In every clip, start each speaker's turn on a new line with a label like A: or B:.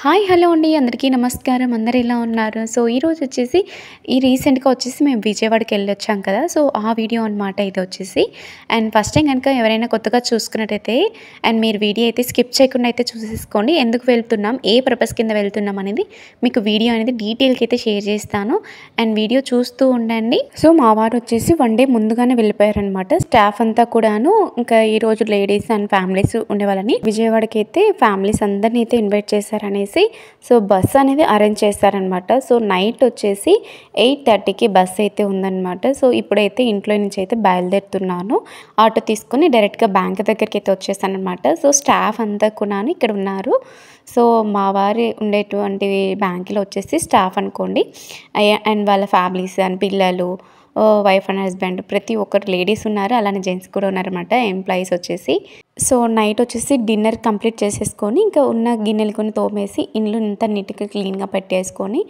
A: Hi hello అండి అందరికీ నమస్కారం. అందరు ఎలా ఉన్నారు? సో ఈరోజు వచ్చేసి రీసెంట్గా వచ్చేసి మేము విజయవాడకి వెళ్ళొచ్చాం కదా. సో ఆ వీడియో అనమాట ఇది వచ్చేసి. అండ్ ఫస్ట్ టైం కనుక ఎవరైనా కొత్తగా చూసుకున్నట్టయితే అండ్ మీరు వీడియో అయితే స్కిప్ చేయకుండా అయితే చూసేసుకోండి. ఎందుకు వెళ్తున్నాం, ఏ పర్పస్ కింద వెళ్తున్నాం అనేది మీకు వీడియో అనేది డీటెయిల్కి అయితే షేర్ చేస్తాను. అండ్ వీడియో చూస్తూ ఉండండి. సో మా వారు వచ్చేసి 1 డే ముందుగానే వెళ్ళిపోయారనమాట. స్టాఫ్ అంతా కూడాను ఇంకా ఈరోజు లేడీస్ అండ్ ఫ్యామిలీస్ ఉండేవాళ్ళని విజయవాడకి అయితే ఫ్యామిలీస్ అందరినీ అయితే ఇన్వైట్ చేశారని సో బస్ అనేది అరేంజ్ చేస్తారనమాట. సో నైట్ వచ్చేసి 8:30కి బస్ అయితే ఉందన్నమాట. సో ఇప్పుడైతే ఇంట్లో నుంచి అయితే బయలుదేరుతున్నాను. ఆటో తీసుకుని డైరెక్ట్గా బ్యాంక్ దగ్గరికి అయితే వచ్చేసాను అనమాట. సో స్టాఫ్ అంతా కూడా ఇక్కడ ఉన్నారు. సో మా వారి ఉండేటువంటి బ్యాంకులో వచ్చేసి స్టాఫ్ అనుకోండి అండ్ వాళ్ళ ఫ్యామిలీస్ అండ్ పిల్లలు, వైఫ్ అండ్ హస్బెండ్ ప్రతి ఒక్కరు లేడీస్ ఉన్నారు, అలానే జెంట్స్ కూడా ఉన్నారన్నమాట, ఎంప్లాయీస్ వచ్చేసి. సో నైట్ వచ్చేసి డిన్నర్ కంప్లీట్ చేసేసుకొని ఇంకా ఉన్న గిన్నెలు కొన్ని తోమేసి ఇల్లు అంతా నీట్గా క్లీన్గా పెట్టేసుకొని,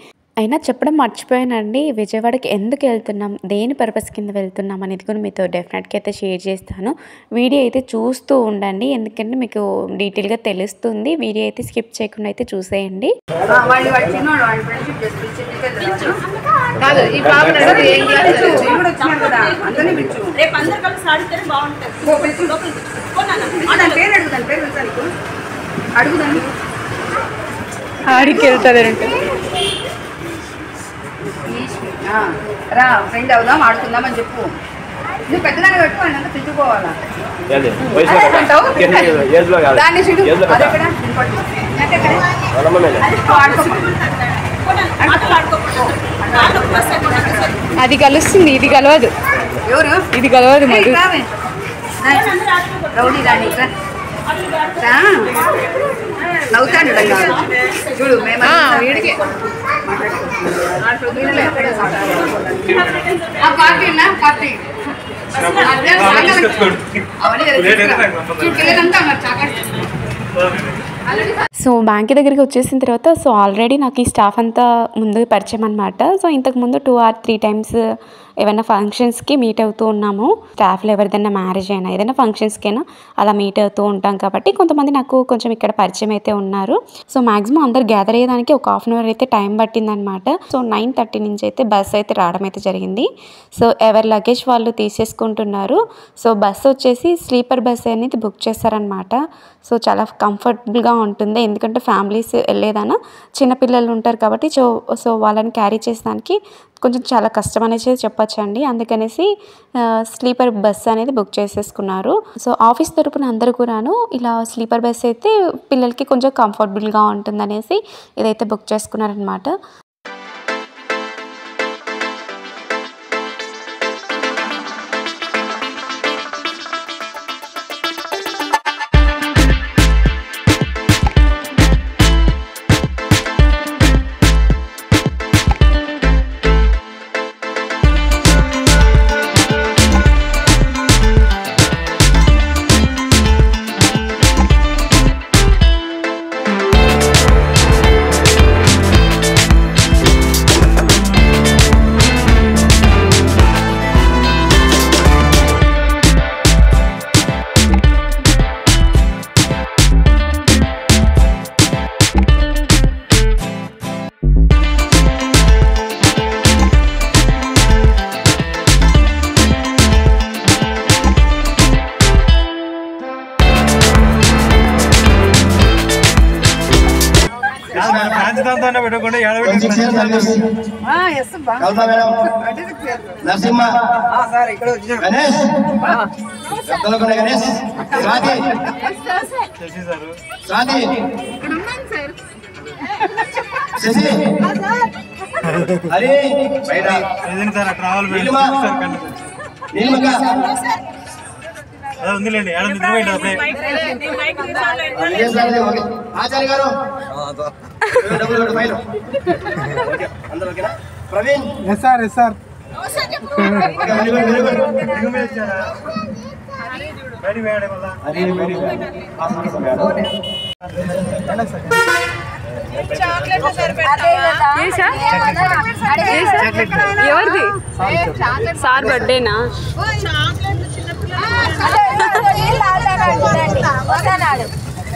A: అయినా చెప్పడం మర్చిపోయానండి, విజయవాడకి ఎందుకు వెళ్తున్నాం, దేని పర్పస్ కింద వెళ్తున్నాం అనేది కూడా మీతో డెఫినెట్గా అయితే షేర్ చేస్తాను. వీడియో అయితే చూస్తూ ఉండండి, ఎందుకంటే మీకు డీటెయిల్గా తెలుస్తుంది. వీడియో అయితే స్కిప్ చేయకుండా అయితే చూసేయండి. ఆడికి వెళ్తారంటే
B: రా ఫ్రెండ్ అవుదాం, ఆడుకుందామని చెప్పు. నువ్వు పెద్దదాన్ని కట్టు, ఆయన అంతా పిలుచుకోవాలా.
A: అది కలుస్తుంది, ఇది కలవదు.
B: ఎవరు
A: ఇది కలవదు మరి.
B: రౌడీ రాణి నవ్వుతాడు చూడు. మేము వీడికి పార్టీ
A: సో బ్యాంక్ దగ్గరికి వచ్చేసిన తర్వాత సో ఆల్రెడీ నాకు ఈ స్టాఫ్ అంతా ముందు పరిచయం అనమాట. సో ఇంతకుముందు 2 or 3 times ఏమైనా ఫంక్షన్స్కి మీట్ అవుతూ ఉన్నాము. స్టాఫ్లో ఎవరిదైనా మ్యారేజ్ అయినా ఏదైనా ఫంక్షన్స్కైనా అలా మీట్ అవుతూ ఉంటాం కాబట్టి కొంతమంది నాకు కొంచెం ఇక్కడ పరిచయం అయితే ఉన్నారు. సో మ్యాక్సిమం అందరు గ్యాదర్ అయ్యేదానికి ఒక 1/2 hour అయితే టైం పట్టిందనమాట. సో 9:30 నుంచి అయితే బస్ అయితే రావడం అయితే జరిగింది. సో ఎవరి లగేజ్ వాళ్ళు తీసేసుకుంటున్నారు. సో బస్ వచ్చేసి స్లీపర్ బస్ అనేది బుక్ చేస్తారనమాట. సో చాలా కంఫర్టబుల్గా ఉంటుంది, ఎందుకంటే ఫ్యామిలీస్ వెళ్ళేదానా చిన్నపిల్లలు ఉంటారు కాబట్టి సో వాళ్ళని క్యారీ చేసేదానికి కొంచెం చాలా కష్టం అనేసి చెప్పొచ్చండి. అందుకనేసి స్లీపర్ బస్ అనేది బుక్ చేసేసుకున్నారు. సో ఆఫీస్ తరపున అందరూ కూడాను ఇలా స్లీపర్ బస్ అయితే పిల్లలకి కొంచెం కంఫర్టబుల్గా ఉంటుందనేసి ఇదైతే బుక్ చేసుకున్నారనమాట.
B: ఆచార్య గారు ప్రవీణ్ ఎస్ఆర్
A: సార్ బర్త్డేనా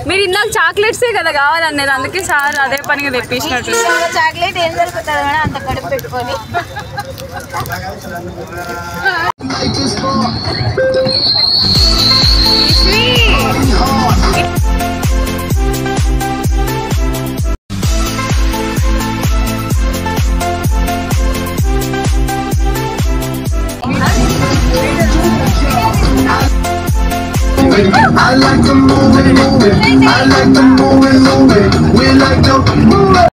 C: మీరు ఇందాక చాక్లెట్సే కదా కావాలన్నారు, అందుకే సార్ అదే పనిగా తెప్పించినట్టు.
D: చాక్లెట్ ఏం దొరుకుతుంది మేడం అంత కడుపు పెట్టుకొని.
E: I like to move it, move it. I like to move it, move it. We like to move it.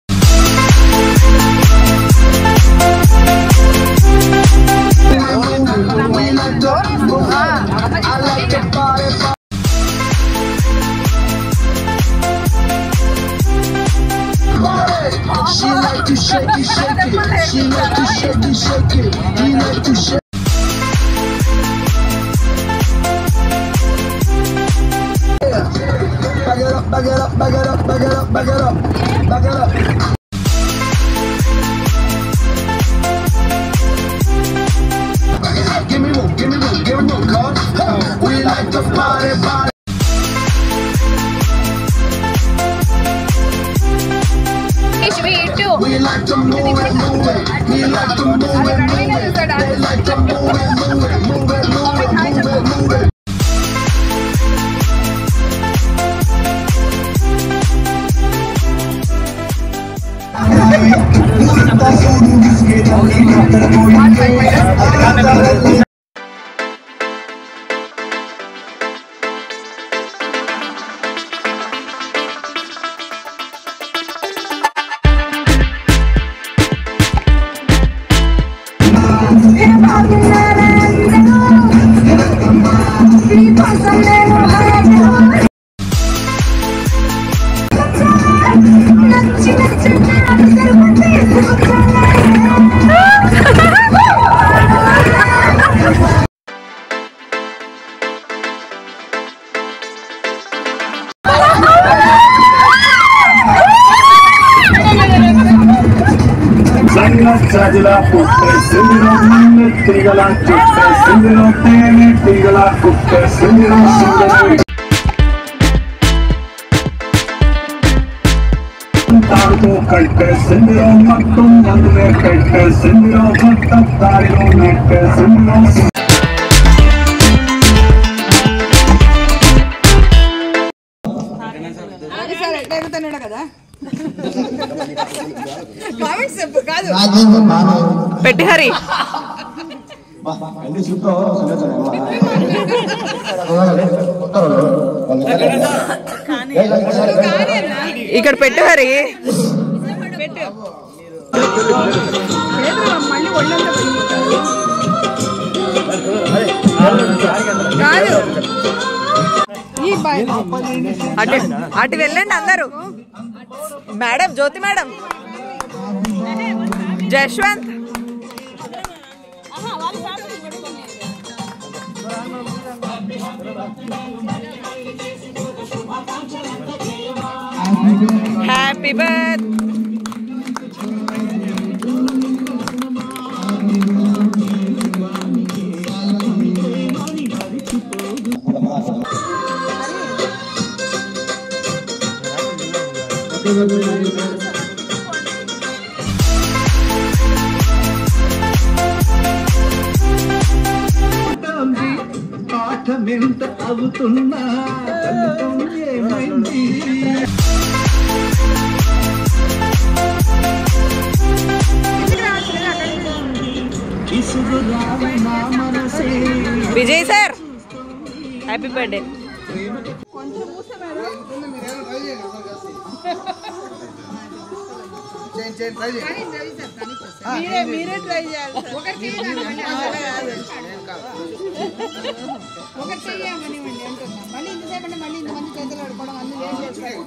E: We like to move it. I like to party. She like to shake it, shake it. She like to shake it, shake it. He like to shake. Back it up, back it up, back it up, back it up, back it up. Give me one, give me one, give me one, cause we like to party, party. We like to move it, move it. We like to move it, move it. They like to move it, move it, move it, move it, move it, move it. Sajla putte sindiro tigala chutte sindiro tene tigala putte sindiro sindiro taru kalte sindiro mattum mandre kalte sindiro matta tarilo nette sindiro
B: అది sir ఎట్లా ఎగుతున్నాడు కదా comments కాదు
C: పెట్టి హరి ఇక్కడ పెట్టు హరి.
B: మళ్ళీ ఒళ్ళంతా కాదు
C: అటు అటు వెళ్ళండి అందరూ. మేడం జ్యోతి మేడం, జశ్వంత్, హ్యాపీ బర్త్.
E: పాఠమెంత అవుతున్నా ఏమైంది
C: విజయ్ సార్ హ్యాపీ బర్త్డే.
B: మీరే ట్రై చేయాలి ఒకటి చెయ్యమనివ్వండి అంటున్నా. మళ్ళీ ఇంతసేపు అంటే మళ్ళీ ఇంతమంది చేతులు ఆడుకోవడం అందులో ఏం చేస్తారు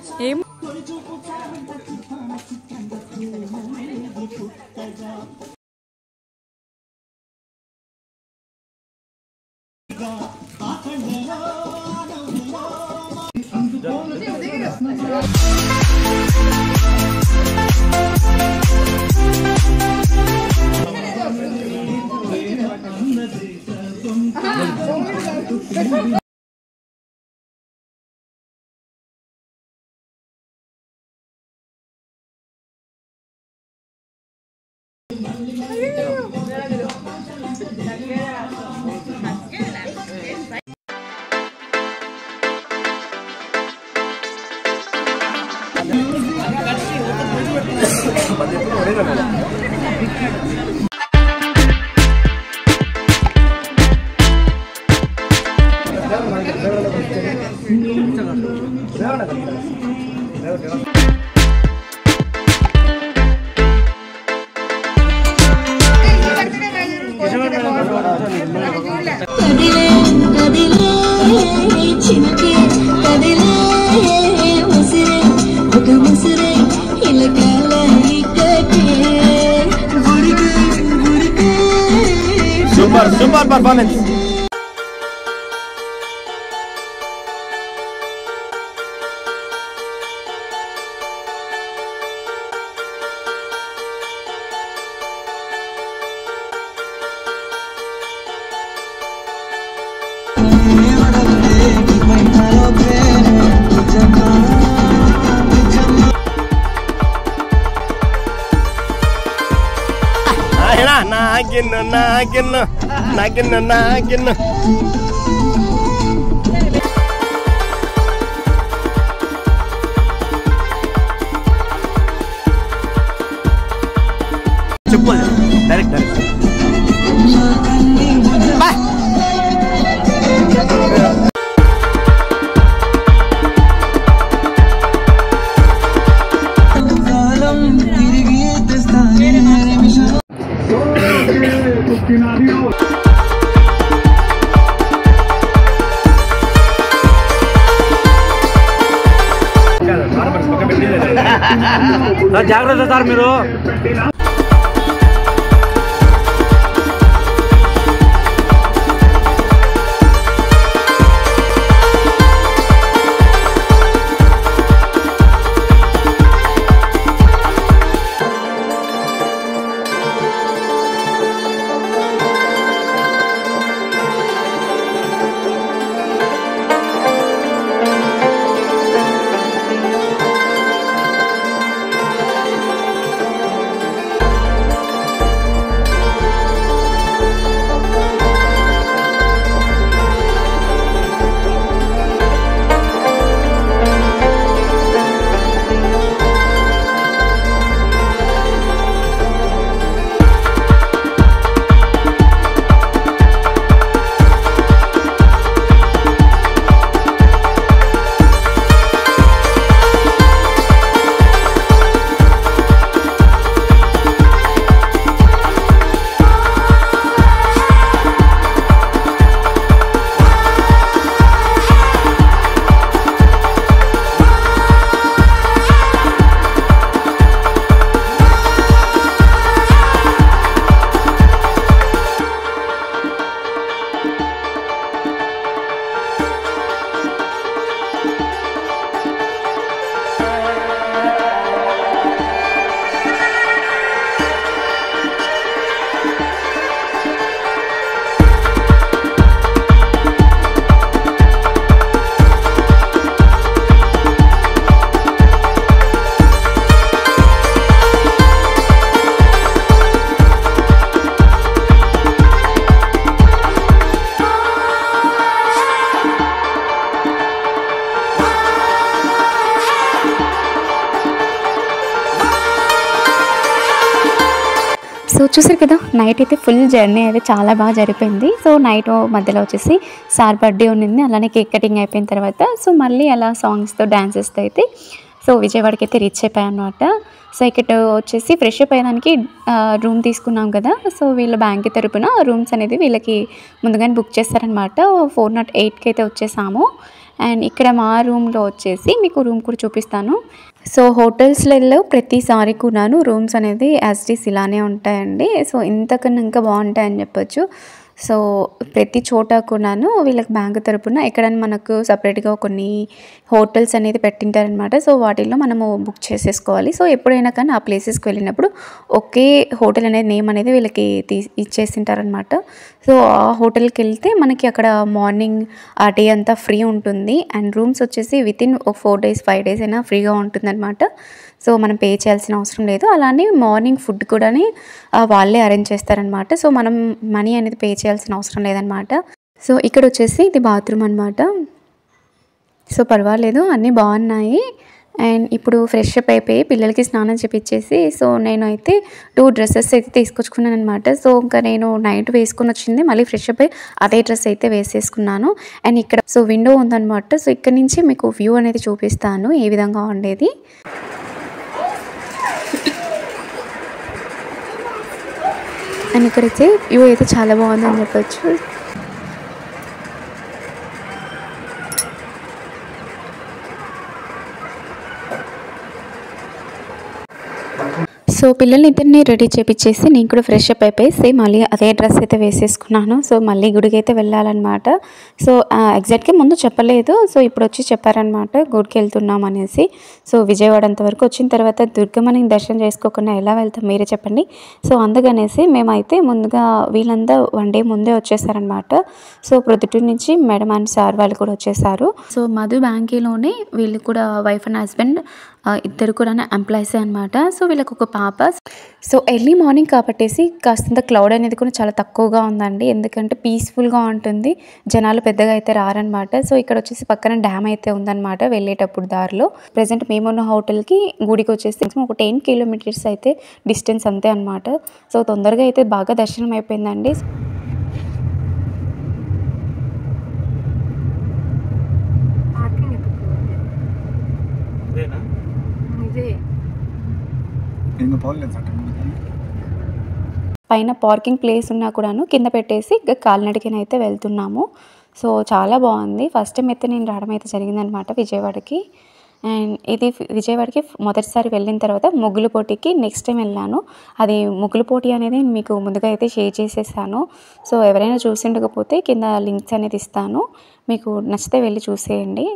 F: Super performance. Nakin. Cepol, direct. Bye. జాగ్రత్త సార్ మీరు.
A: సో చూసారు కదా, నైట్ అయితే ఫుల్ జర్నీ అయితే చాలా బాగా జరిపోయింది. సో నైట్ మధ్యలో వచ్చేసి సార్ బర్త్డే ఉన్నింది, అలానే కేక్ కటింగ్ అయిపోయిన తర్వాత సో మళ్ళీ అలా సాంగ్స్తో డాన్సెస్తో అయితే సో విజయవాడకి అయితే రీచ్ అయిపోయాం అనమాట. సో ఇక్కడ వచ్చేసి ఫ్రెష్ అప్ అయ్యేదానికి రూమ్ తీసుకున్నాం కదా. సో వీళ్ళ బ్యాంక్ తరపున రూమ్స్ అనేది వీళ్ళకి ముందుగానే బుక్ చేస్తారనమాట. 408కి అయితే వచ్చేసాము. అండ్ ఇక్కడ మా రూమ్లో వచ్చేసి మీకు రూమ్ కూడా చూపిస్తాను. సో హోటల్స్లలో ప్రతిసారి కూడాను రూమ్స్ అనేది యాజ్టీస్ ఇలానే ఉంటాయండి. సో ఇంతకన్నా ఇంకా బాగుంటాయని చెప్పొచ్చు. సో ప్రతి చోట కూడాను వీళ్ళకి బ్యాంక్ తరపున ఎక్కడైనా మనకు సపరేట్గా కొన్ని హోటల్స్ అనేది పెట్టింటారనమాట. సో వాటిల్లో మనము బుక్ చేసేసుకోవాలి. సో ఎప్పుడైనా కానీ ఆ ప్లేసెస్కి వెళ్ళినప్పుడు ఒకే హోటల్ అనేది నేమ్ అనేది వీళ్ళకి ఇచ్చేసింటారనమాట. సో ఆ హోటల్కి వెళ్తే మనకి అక్కడ మార్నింగ్ ఆ డే అంతా ఫ్రీ ఉంటుంది. అండ్ రూమ్స్ వచ్చేసి వితిన్ 4 days 5 days అయినా ఫ్రీగా ఉంటుందన్నమాట. సో మనం పే చేయాల్సిన అవసరం లేదు. అలానే మార్నింగ్ ఫుడ్ కూడా వాళ్ళే అరేంజ్ చేస్తారనమాట. సో మనం మనీ అనేది పే చేయాల్సిన అవసరం లేదనమాట. సో ఇక్కడ వచ్చేసి ఇది బాత్రూమ్ అనమాట. సో పర్వాలేదు, అన్నీ బాగున్నాయి. అండ్ ఇప్పుడు ఫ్రెష్ అప్ అయిపోయి పిల్లలకి స్నానం చేపించేసి సో నేను అయితే 2 డ్రెస్సెస్ అయితే తీసుకొచ్చుకున్నాను అనమాట. సో ఇంకా నేను నైట్ వేసుకొని వచ్చింది మళ్ళీ ఫ్రెష్ అప్ అయ్యి అదే డ్రెస్ అయితే వేసేసుకున్నాను. అండ్ ఇక్కడ సో విండో ఉందన్నమాట. సో ఇక్కడ నుంచి మీకు వ్యూ అనేది చూపిస్తాను ఏ విధంగా ఉండేది. అండ్ ఇక్కడైతే వ్యూ అయితే చాలా బాగుందని చెప్పొచ్చు. సో పిల్లల్ని ఇద్దరిని రెడీ చేపించేసి నేను కూడా ఫ్రెష్ అప్ అయిపోయి మళ్ళీ అదే డ్రెస్ అయితే వేసేసుకున్నాను. సో మళ్ళీ గుడికి అయితే వెళ్ళాలన్నమాట. సో ఎగ్జాక్ట్గా ముందు చెప్పలేదు. సో ఇప్పుడు వచ్చి చెప్పారనమాట గుడికి వెళ్తున్నాం అనేసి. సో విజయవాడ అంతవరకు వచ్చిన తర్వాత దుర్గమ్మని దర్శనం చేసుకోకుండా ఎలా వెళ్తాం మీరే చెప్పండి. సో అందుకనేసి మేమైతే ముందుగా వీళ్ళంతా 1 డే ముందే వచ్చేసారనమాట. సో ప్రొద్దుటూరు నుంచి మేడం అండ్ సార్ వాళ్ళు కూడా వచ్చేసారు. సో మధు బ్యాంకీలోనే వీళ్ళు కూడా వైఫ్ అండ్ హస్బెండ్ ఇద్దరు కూడా ఎంప్లాయీసే అనమాట. సో వీళ్ళకి ఒక పాప. సో ఎర్లీ మార్నింగ్ కాబట్టేసి కాస్తంత క్లౌడ్ అనేది కూడా చాలా తక్కువగా ఉందండి. ఎందుకంటే పీస్ఫుల్గా ఉంటుంది, జనాలు పెద్దగా అయితే రారనమాట. సో ఇక్కడ వచ్చేసి పక్కన డ్యామ్ అయితే ఉందన్నమాట వెళ్ళేటప్పుడు దారిలో. ప్రజెంట్ మేమున్న హోటల్కి గుడికి వచ్చేసి ఒక 10 కిలోమీటర్స్ అయితే డిస్టెన్స్ అంతే అనమాట. సో తొందరగా అయితే బాగా దర్శనం అయిపోయిందండి. పైన పార్కింగ్ ప్లేస్ ఉన్నా కూడాను కింద పెట్టేసి ఇంకా కాలినడకనైతే వెళ్తున్నాము. సో చాలా బాగుంది. ఫస్ట్ టైం అయితే నేను రావడం అయితే జరిగిందనమాట విజయవాడకి. అండ్ ఇది విజయవాడకి మొదటిసారి వెళ్ళిన తర్వాత ముగ్గుల పోటీకి నెక్స్ట్ టైం వెళ్ళాను. అది ముగ్గుల పోటీ అనేది మీకు ముందుగా అయితే షేర్ చేసేసాను. సో ఎవరైనా చూసి ఉండకపోతే కింద లింక్స్ అనేది ఇస్తాను, మీకు నచ్చితే వెళ్ళి చూసేయండి.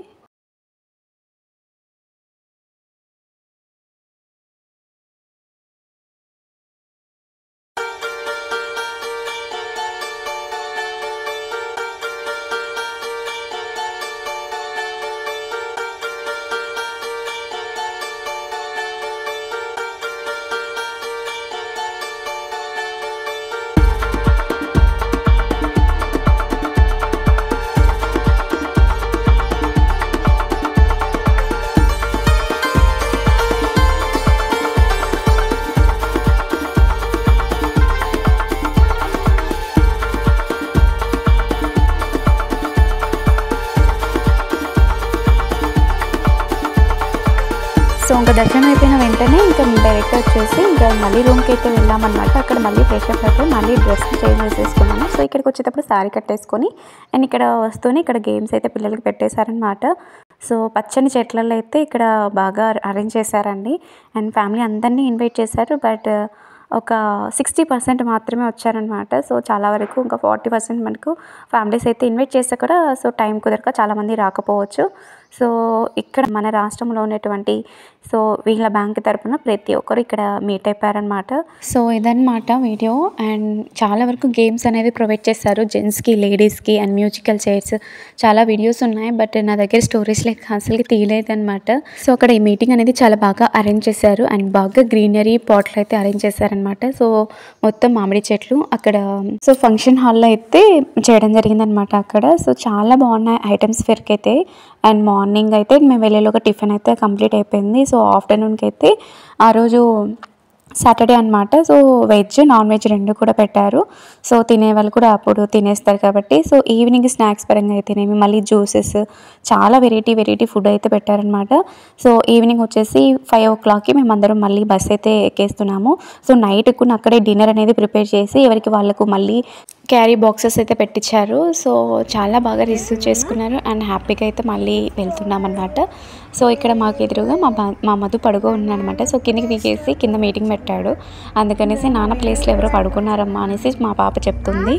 A: సో ఇంకా దర్శనం అయిపోయిన వెంటనే ఇంకా డైరెక్ట్ వచ్చేసి ఇంకా మళ్ళీ రూమ్కి అయితే వెళ్ళామన్నమాట. అక్కడ మళ్ళీ ఫ్రెష్ అప్ అయిపోయి మళ్ళీ డ్రెస్ చేంజ్ చేసేసుకున్నాను. సో ఇక్కడికి వచ్చేటప్పుడు శారీ కట్టేసుకొని అండ్ ఇక్కడ వస్తూనే ఇక్కడ గేమ్స్ అయితే పిల్లలకి పెట్టేశారనమాట. సో పచ్చని చెట్లలో అయితే ఇక్కడ బాగా అరేంజ్ చేశారండి. అండ్ ఫ్యామిలీ అందరినీ ఇన్వైట్ చేశారు. బట్ ఒక 60% మాత్రమే వచ్చారనమాట. సో చాలా వరకు ఇంకా 40% మనకు ఫ్యామిలీస్ అయితే ఇన్వైట్ చేస్తే కూడా సో టైం కుదరక చాలామంది రాకపోవచ్చు. సో ఇక్కడ మన రాష్ట్రంలో ఉన్నటువంటి సో వీళ్ళ బ్యాంక్ తరపున ప్రతి ఒక్కరు ఇక్కడ మీట్ అయిపోయారనమాట. సో ఇదన్నమాట వీడియో. అండ్ చాలా వరకు గేమ్స్ అనేది ప్రొవైడ్ చేశారు జెంట్స్కి, లేడీస్కి అండ్ మ్యూజికల్ చైర్స్ చాలా వీడియోస్ ఉన్నాయి. బట్ నా దగ్గర స్టోరీస్ లైక్ అసలుకి తీయలేదన్నమాట. సో అక్కడ ఈ మీటింగ్ అనేది చాలా బాగా అరేంజ్ చేశారు అండ్ బాగా గ్రీనరీ పాట్లు అయితే అరేంజ్ చేశారనమాట. సో మొత్తం మామిడి చెట్లు అక్కడ సో ఫంక్షన్ హాల్లో అయితే చేయడం జరిగిందనమాట అక్కడ. సో చాలా బాగున్నాయి ఐటమ్స్ ఫేర్కి అయితే. అండ్ మార్నింగ్ అయితే మేము వెళ్ళేలోగా టిఫిన్ అయితే కంప్లీట్ అయిపోయింది. సో ఆఫ్టర్నూన్కి అయితే ఆ రోజు సాటర్డే అనమాట. సో వెజ్ నాన్ వెజ్ 2 కూడా పెట్టారు. సో తినేవాళ్ళు కూడా అప్పుడు తినేస్తారు కాబట్టి సో ఈవినింగ్ స్నాక్స్ పరంగా అయితేనేమి మళ్ళీ జ్యూసెస్ చాలా వెరైటీ ఫుడ్ అయితే పెట్టారనమాట. సో ఈవినింగ్ వచ్చేసి 5 o'clockకి మేమందరం మళ్ళీ బస్ అయితే ఎక్కేస్తున్నాము. సో నైట్ కూడా అక్కడే డిన్నర్ అనేది ప్రిపేర్ చేసి ఎవరికి వాళ్ళకు మళ్ళీ క్యారీ బాక్సెస్ అయితే పెట్టించారు. సో చాలా బాగా రిసీవ్ చేసుకున్నారు అండ్ హ్యాపీగా అయితే మళ్ళీ వెళ్తున్నాం అనమాట. సో ఇక్కడ మాకు ఎదురుగా మా మధు పడుకో ఉన్నాడనమాట. సో కిందకి దిగేసి కింద మీటింగ్ పెట్టాడు. అందుకనేసి నాన్న ప్లేస్లో ఎవరో పడుకున్నారమ్మా అనేసి మా పాప చెప్తుంది.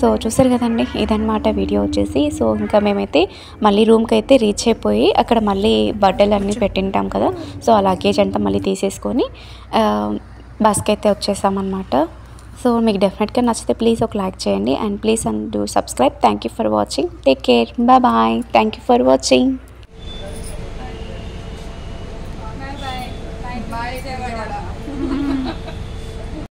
A: సో చూసారు కదండి, ఇదన్నమాట వీడియో వచ్చేసి. సో ఇంకా మేమైతే మళ్ళీ రూమ్కి అయితే రీచ్ అయిపోయి అక్కడ మళ్ళీ బట్టలు అన్నీ పెట్టింటాం కదా. సో ఆ లగేజ్ అంతా మళ్ళీ తీసేసుకొని బస్కి అయితే వచ్చేసామన్నమాట. సో మీకు డెఫినెట్గా నచ్చితే ప్లీజ్ ఒక లైక్ చేయండి and please and do subscribe. Thank you for watching. Take care. Bye. Thank you for watching.